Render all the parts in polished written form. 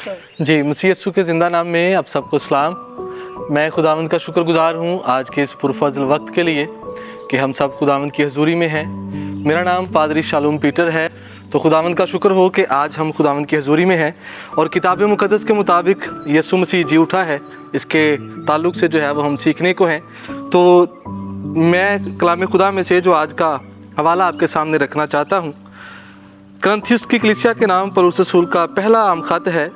जी, मसीह यीशु के ज़िंदा नाम में आप सबको सलाम। मैं खुदावंद का शुक्रगुज़ार हूँ आज के इस पुरफज़ल वक्त के लिए कि हम सब खुदावंद की हजूरी में हैं। मेरा नाम पादरी शालूम पीटर है। तो खुदावंद का शुक्र हो कि आज हम खुदावंद की हजूरी में हैं और किताब मुक़द्दस के मुताबिक यीशु मसीह जी उठा है, इसके ताल्लुक़ से जो है वो हम सीखने को हैं। तो मैं कलाम खुदा में से जो आज का हवाला आपके सामने रखना चाहता हूँ, करंथियुस की कलीसिया के नाम पौलुस रसूल का पहला आम खत है,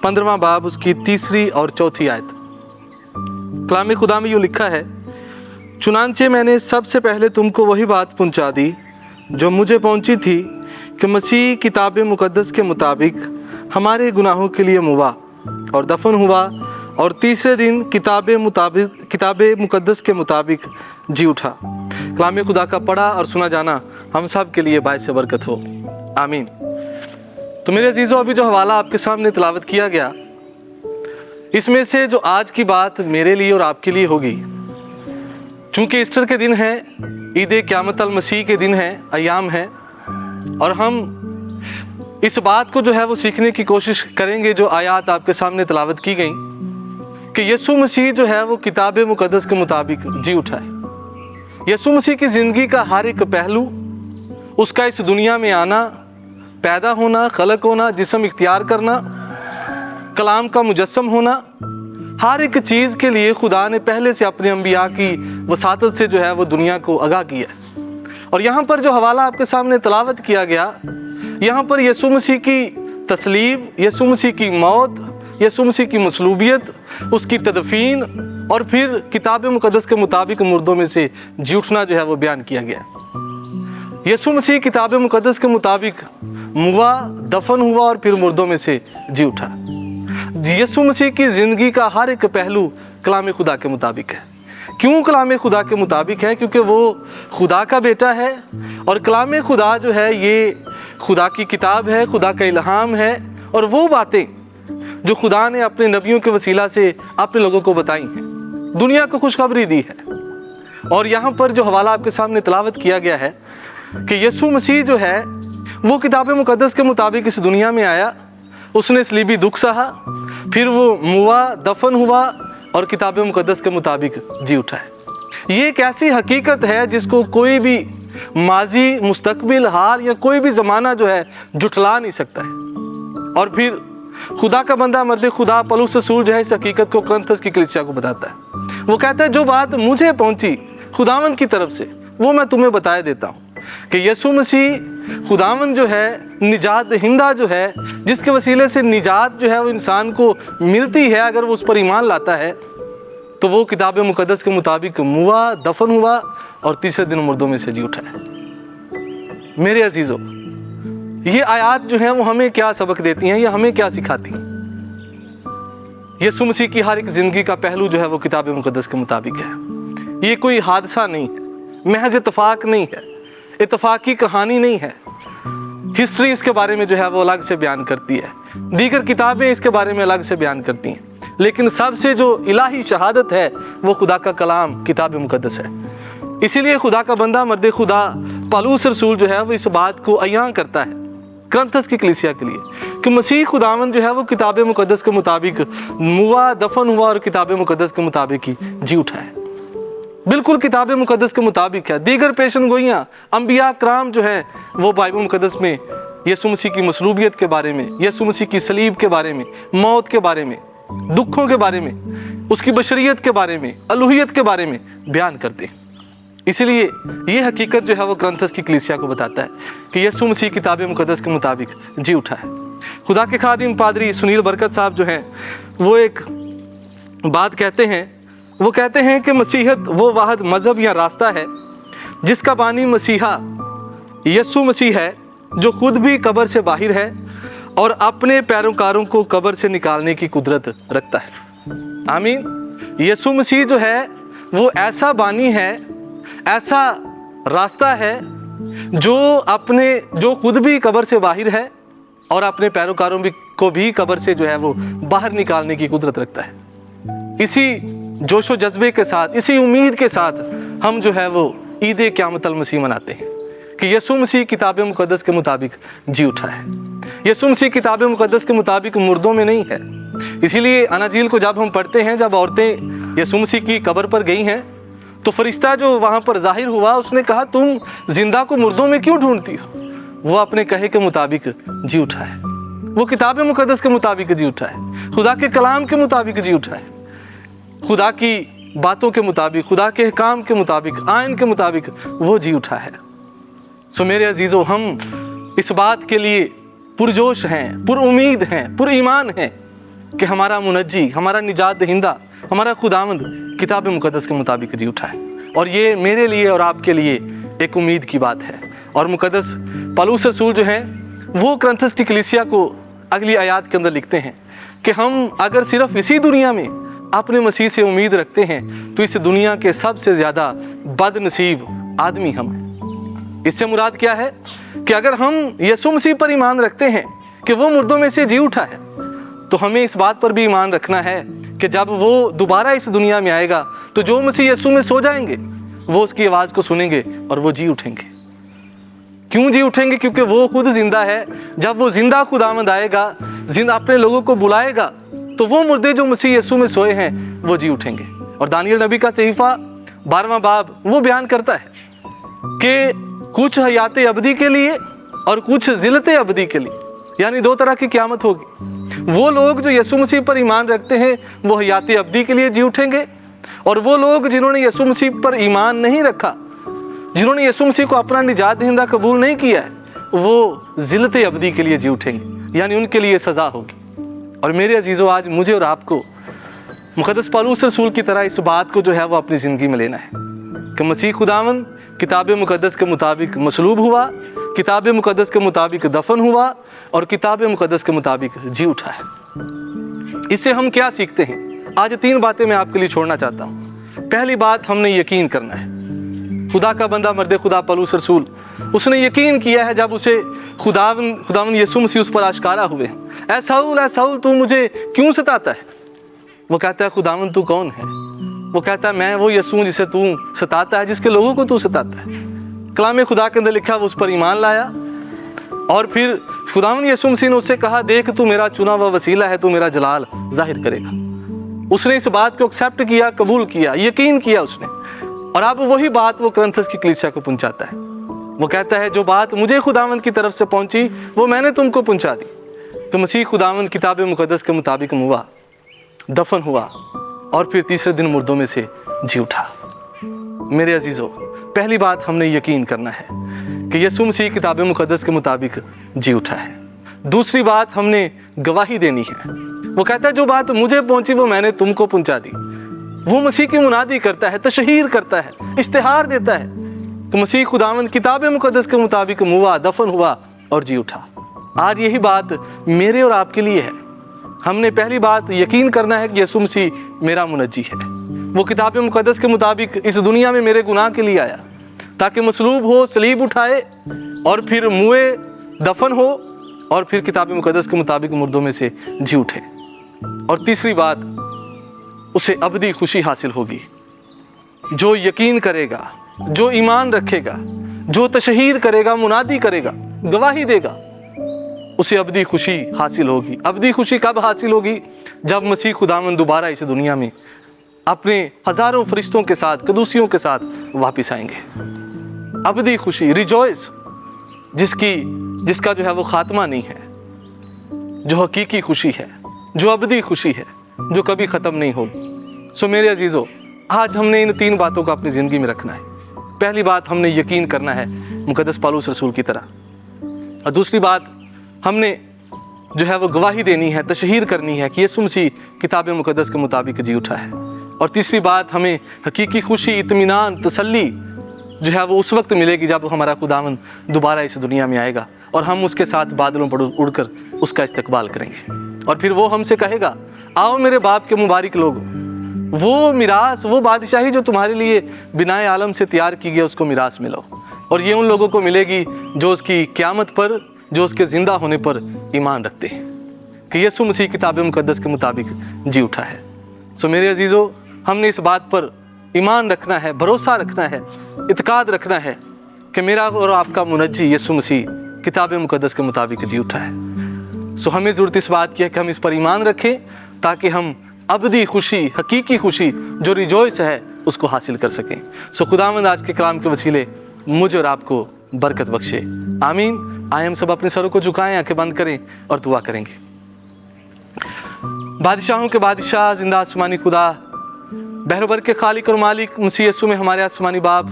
15वां बाब, उसकी 3री और 4थी आयत। कलाम खुदा में यूँ लिखा है, चुनांचे मैंने सबसे पहले तुमको वही बात पहुंचा दी जो मुझे पहुंची थी कि मसीह किताब मुक़द्दस के मुताबिक हमारे गुनाहों के लिए मुआ और दफन हुआ और तीसरे दिन किताब मुक़द्दस के मुताबिक जी उठा। कलाम खुदा का पढ़ा और सुना जाना हम सब के लिए बाइस बरकत हो, आमीन। तो मेरे अजीज़ों, अभी जो हवाला आपके सामने तिलावत किया गया, इसमें से जो आज की बात मेरे लिए और आपके लिए होगी, चूँकि ईस्टर के दिन है, ईद क़यामत अल मसीह के दिन है, अयाम है, और हम इस बात को जो है वो सीखने की कोशिश करेंगे जो आयात आपके सामने तिलावत की गई कि यीशु मसीह जो है वो किताब मुक़द्दस के मुताबिक जी उठा है। यीशु मसीह की ज़िंदगी का हर एक पहलू, उसका इस दुनिया में आना, पैदा होना, खलक होना, जिस्म इख्तियार करना, कलाम का मुजस्सम होना, हर एक चीज़ के लिए खुदा ने पहले से अपने अंबिया की वसातत से जो है वो दुनिया को आगाह किया। और यहाँ पर जो हवाला आपके सामने तिलावत किया गया, यहाँ पर यीशु मसीह की तस्लीब, यीशु मसीह की मौत, यीशु मसीह की मसलूबियत, उसकी तदफीन और फिर किताब मुक़द्दस के मुताबिक मुर्दों में से जी उठना जो है वो बयान किया गया। यीशु मसीह किताब मुक़द्दस के मुताबिक मुआ, दफन हुआ और फिर मुर्दों में से जी उठा। यीशु मसीह की ज़िंदगी का हर एक पहलू कलाम खुदा के मुताबिक है। क्यों कलाम खुदा के मुताबिक है? क्योंकि वो खुदा का बेटा है और कलाम खुदा जो है ये खुदा की किताब है, खुदा का इल्हाम है, और वो बातें जो खुदा ने अपने नबियों के वसीला से अपने लोगों को बताई हैं, दुनिया को खुशखबरी दी है। और यहाँ पर जो हवाला आपके सामने तिलावत किया गया है कि यीशु मसीह जो है वो किताब मुक़द्दस के मुताबिक इस दुनिया में आया, उसने सलीबी दुख सहा, फिर वो मुआ, दफन हुआ और किताब मुक़द्दस के मुताबिक जी उठा है। ये एक ऐसी हकीकत है जिसको कोई भी माजी, मुस्तकबिल, हाल या कोई भी ज़माना जो है जुटला नहीं सकता है। और फिर खुदा का बंदा मर्द खुदा पौलुस रसूल जो है इस हकीकत को करंथियुस की कलीसिया को बताता है। वो कहता है जो बात मुझे पहुंची खुदावंद की तरफ से वो मैं तुम्हें बताया देता हूँ कि यीशु मसीह खुदावंद जो है निजात दहिंदा जो है, जिसके वसीले से निजात जो है वो इंसान को मिलती है अगर वो उस पर ईमान लाता है, तो वो किताब मुक़द्दस के मुताबिक मुआ, दफन हुआ और तीसरे दिन मुर्दों में से जी उठा है। मेरे अजीज़ों, ये आयात जो हैं वो हमें क्या सबक देती हैं, ये हमें क्या सिखाती हैं? यीशु मसीह की हर एक ज़िंदगी का पहलू जो है वो किताब मुक़द्दस के मुताबिक है। ये कोई हादसा नहीं है, महज इत्तफाक नहीं है, इत्तफाकी कहानी नहीं है। हिस्ट्री इसके बारे में जो है वो अलग से बयान करती है, दीगर किताबें इसके बारे में अलग से बयान करती हैं, लेकिन सबसे जो इलाही शहादत है वो खुदा का कलाम किताब मुक़द्दस है। इसीलिए खुदा का बंदा मर्द खुदा पौलुस रसूल जो है वो इस बात को अयां करता है करंथियुस की कलीसिया के लिए कि मसीह खुदावंद जो है वो किताब मुक़द्दस के मुताबिक मुआ, दफन हुआ और किताब मुक़द्दस के मुताबिक ही जी उठा है। बिल्कुल किताब मुक़द्दस के मुताबिक है। दीगर पेशन गोइयाँ, अंबिया कराम जो हैं वो बाइबल मुक़द्दस में यीशु मसीह की मसलूबियत के बारे में, यीशु मसीह की सलीब के बारे में, मौत के बारे में, दुखों के बारे में, उसकी बशरियत के बारे में, अलूहियत के बारे में बयान करते हैं। इसीलिए ये हकीकत जो है वो करंथियुस की कलीसिया को बताता है कि यीशु मसीह किताब मुक़द्दस के मुताबिक जी उठा है। खुदा के खादिम पादरी सुनील बरकत साहब जो हैं वो एक बात कहते हैं, वो कहते हैं कि मसीहत वो वाहिद मज़हब या रास्ता है जिसका बानी मसीहा यीशु मसीह है, जो खुद भी कब्र से बाहर है और अपने पैरोकारों को कब्र से निकालने की कुदरत रखता है। आमीन। यीशु मसीह जो है वो ऐसा बानी है, ऐसा रास्ता है जो खुद भी कब्र से बाहर है और अपने पैरोकारों को भी कब्र से जो है वो बाहर निकालने की कुदरत रखता है। इसी जोशो जज्बे के साथ, इसी उम्मीद के साथ हम जो है वो ईद क़यामत अल मसीह मनाते हैं कि यीशु मसीह किताब मुक़द्दस के मुताबिक जी उठा है। यीशु मसीह किताब मुकद्दस के मुताबिक मुर्दों में नहीं है। इसीलिए अनाजील को जब हम पढ़ते हैं, जब औरतें यीशु मसीह की कब्र पर गई हैं तो फरिश्ता जो वहाँ पर जाहिर हुआ उसने कहा, तुम जिंदा को मुर्दों में क्यों ढूंढती हो? वो अपने कहे के मुताबिक जी उठा है, वो किताब मुकद्दस के मुताबिक जी उठा है, खुदा के कलाम के मुताबिक जी उठा है, खुदा की बातों के मुताबिक, खुदा के काम के मुताबिक, आयन के मुताबिक वो जी उठा है। सो मेरे अजीज़ों, हम इस बात के लिए पुरजोश हैं, पुर उम्मीद हैं, पुर ईमान हैं कि हमारा मुनज्जी, हमारा निजात दहिंदा, हमारा खुदावंद किताब मुकद्दस के मुताबिक जी उठा है। और ये मेरे लिए और आपके लिए एक उम्मीद की बात है। और मुकद्दस पौलुस रसूल जो है वो कुरिन्थस की कलीसिया को अगली आयत के अंदर लिखते हैं कि हम अगर सिर्फ इसी दुनिया में अपने मसीह से उम्मीद रखते हैं तो इस दुनिया के सबसे ज़्यादा बदनसीब आदमी हम हैं। इससे मुराद क्या है कि अगर हम यीशु मसीह पर ईमान रखते हैं कि वो मुर्दों में से जी उठा है, तो हमें इस बात पर भी ईमान रखना है कि जब वो दोबारा इस दुनिया में आएगा तो जो मसीह यीशु में सो जाएंगे वो उसकी आवाज़ को सुनेंगे और वो जी उठेंगे। क्यों जी उठेंगे? क्योंकि वो खुद जिंदा है। जब वो जिंदा खुदावंद आएगा, जिंदा अपने लोगों को बुलाएगा, तो वो मुर्दे जो मसीह यीशु में सोए हैं वो जी उठेंगे। और दानियल नबी का सहीफा 12वां बाब वो बयान करता है कि कुछ हयात अबदी के लिए और कुछ जिलत अबदी के लिए, यानी दो तरह की क़यामत होगी। वो लोग जो यीशु मसीह पर ईमान रखते हैं वो हयात अबदी के लिए जी उठेंगे, और वो लोग जिन्होंने यीशु मसीह पर ईमान नहीं रखा, जिन्होंने यीशु मसीह को अपना निजात दहिंदा कबूल नहीं किया है, वो जिलत अबदी के लिए जी उठेंगे, यानी उनके लिए सज़ा होगी। और मेरे अजीज़ों, आज मुझे और आपको मुकद्दस पौलुस रसूल की तरह इस बात को जो है वो अपनी ज़िंदगी में लेना है कि मसीह खुदावंद किताब मुकद्दस के मुताबिक मसलूब हुआ, किताब मुकद्दस के मुताबिक दफन हुआ और किताब मुकद्दस के मुताबिक जी उठा है। इससे हम क्या सीखते हैं? आज 3 बातें मैं आपके लिए छोड़ना चाहता हूँ। पहली बात, हमने यकीन करना है। खुदा का बंदा मर्द खुदा पौलुस रसूल, उसने यकीन किया है जब उसे खुदावंद यीशु मसीह उस पर आश्कारा हुए, ऐ साउल तू मुझे क्यों सताता है? वो कहता है, खुदावंद तू कौन है? वो कहता है, मैं वो यीशु हूं जिसे तू सताता है, जिसके लोगों को तू सताता है। कलाम खुदा के अंदर लिखा, वो उस पर ईमान लाया। और फिर खुदावंद यीशु मसीह ने उससे कहा, देख तू मेरा चुना हुआ वसीला है, तू मेरा जलाल जाहिर करेगा। उसने इस बात को एक्सेप्ट किया, कबूल किया, यकीन किया उसने। और अब वही बात वो कुरिन्थस की कलीसिया को पहुंचाता है। वो कहता है, जो बात मुझे खुदावंद की तरफ से पहुंची वो मैंने तुमको पहुंचा दी। तो मसीह खुदावंद किताब मुकद्दस के मुताबिक हुआ, दफन हुआ और फिर तीसरे दिन मुर्दों में से जी उठा। मेरे अजीज़ों, पहली बात हमने यकीन करना है कि यीशु मसीह किताब मुकद्दस के मुताबिक जी उठा है। दूसरी बात, हमने गवाही देनी है। वो कहता है, जो बात मुझे पहुंची वो मैंने तुमको पहुंचा दी। वो मसीह की मुनादी करता है, तशहीर करता है, इश्तिहार देता है कि मसीह खुदावंद किताब मुकद्दस के मुताबिक हुआ, दफन हुआ और जी उठा। आज यही बात मेरे और आपके लिए है। हमने पहली बात यकीन करना है कि यीशु मसीह मेरा मुनज्जी है। वो किताब मुकद्दस के मुताबिक इस दुनिया में मेरे गुनाह के लिए आया ताकि मसलूब हो, सलीब उठाए और फिर मुए, दफन हो और फिर किताब मुकद्दस के मुताबिक मुर्दों में से जी उठे। और तीसरी बात, उसे अबदी खुशी हासिल होगी। जो यकीन करेगा, जो ईमान रखेगा, जो तशहीर करेगा, मुनादी करेगा, गवाही देगा, उसे अबदी खुशी हासिल होगी। अबदी खुशी कब हासिल होगी? जब मसीह खुदावंद दोबारा इस दुनिया में अपने हजारों फरिश्तों के साथ, कदूसियों के साथ वापस आएंगे। अबदी खुशी, रिजॉइस, जिसका जो है वो खात्मा नहीं है, जो हकीकी खुशी है, जो अबदी खुशी है, जो कभी ख़त्म नहीं होगी। सो मेरे अजीज़ों, आज हमने इन 3 बातों को अपनी ज़िंदगी में रखना है। पहली बात, हमने यकीन करना है मुकद्दस पौलुस रसूल की तरह। और दूसरी बात, हमने जो है वो गवाही देनी है, तशहीर करनी है कि यीशु मसीह किताब मुकद्दस के मुताबिक जी उठा है। और तीसरी बात, हमें हकीकी खुशी, इत्मीनान, तसल्ली जो है वो उस वक्त मिलेगी जब हमारा खुदावंद दोबारा इस दुनिया में आएगा और हम उसके साथ बादलों पर उड़कर उसका इस्तकबाल करेंगे। और फिर वो हमसे कहेगा, आओ मेरे बाप के मुबारक लोग, वो मिरास, वो बादशाही जो तुम्हारे लिए बिनाए आलम से तैयार की गई, उसको मिरास मिलो। और ये उन लोगों को मिलेगी जो उसकी क़यामत पर, जो उसके ज़िंदा होने पर ईमान रखते हैं कि यीशु मसीह किताब मुकद्दस के मुताबिक जी उठा है। सो मेरे अजीज़ों, हमने इस बात पर ईमान रखना है, भरोसा रखना है, इत्काद रखना है कि मेरा और आपका मुनज्जी यीशु मसीह किताब मुकद्दस के मुताबिक जी उठा है। सो हमें ज़रूरत इस बात की है कि हम इस पर ईमान रखें ताकि हम अबदी खुशी, हकीकी खुशी जो रिजॉइस है उसको हासिल कर सकें। सो खुदावंद आज के कलाम के वसीले मुझे और आपको बरकत बख्शे, आमीन। आए हम सब अपने सरों को झुकाएं, आंखें बंद करें और दुआ करेंगे। बादशाहों के बादशाह, जिंदा आसमानी खुदा, बहरबर के खालिक और मालिक मसीह यीशु में हमारे आसमानी बाप,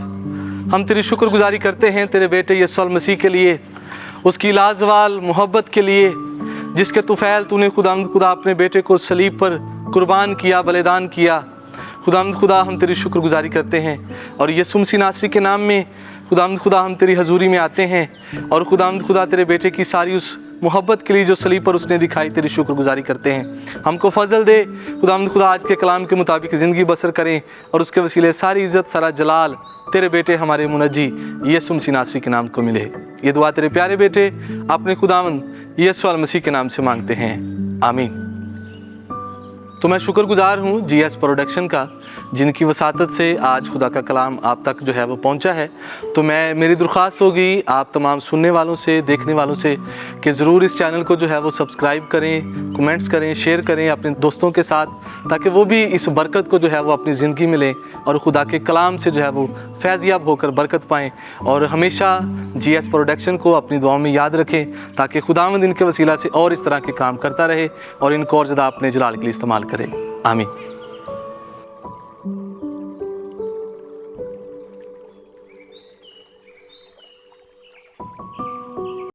हम तेरी शुक्रगुजारी करते हैं तेरे बेटे यीशु मसीह के लिए, उसकी लाजवाल मोहब्बत के लिए जिसके तुफैल तूने खुदा अपने बेटे को सलीब पर कुर्बान किया, बलिदान किया। खुदा हम तेरी शुक्रगुजारी करते हैं और यीशु मसीह नासरी के नाम में खुदा हम तेरी हजूरी में आते हैं और खुदा तेरे बेटे की सारी उस मोहब्बत के लिए जो सलीब पर उसने दिखाई तेरी शुक्रगुजारी करते हैं। हमको फजल दे खुदा आज के कलाम के मुताबिक ज़िंदगी बसर करें और उसके वसीले सारी इज़्ज़त, सारा जलाल तेरे बेटे हमारे मुनज्जी यीशु मसीह नासरी के नाम को मिले। ये दुआ तेरे प्यारे बेटे अपने खुदावंद यीशु मसीह के नाम से मांगते हैं, आमीन। तो मैं शुक्रगुजार हूँ GS प्रोडक्शन का, जिनकी वसातत से आज खुदा का कलाम आप तक जो है वो पहुँचा है। तो मेरी दरख्वास्त होगी आप तमाम सुनने वालों से, देखने वालों से कि ज़रूर इस चैनल को जो है वो सब्सक्राइब करें, कमेंट्स करें, शेयर करें अपने दोस्तों के साथ, ताकि वो भी इस बरकत को जो है वो अपनी ज़िंदगी में लें और खुदा के कलाम से जो है वो फैज़याब होकर बरकत पाएँ। और हमेशा GS प्रोडक्शन को अपनी दुआओं में याद रखें ताकि खुदावंद इनके वसीला से और इस तरह के काम करता रहे और इनको और ज़्यादा अपने जलाल के लिए इस्तेमाल करें, आमीन।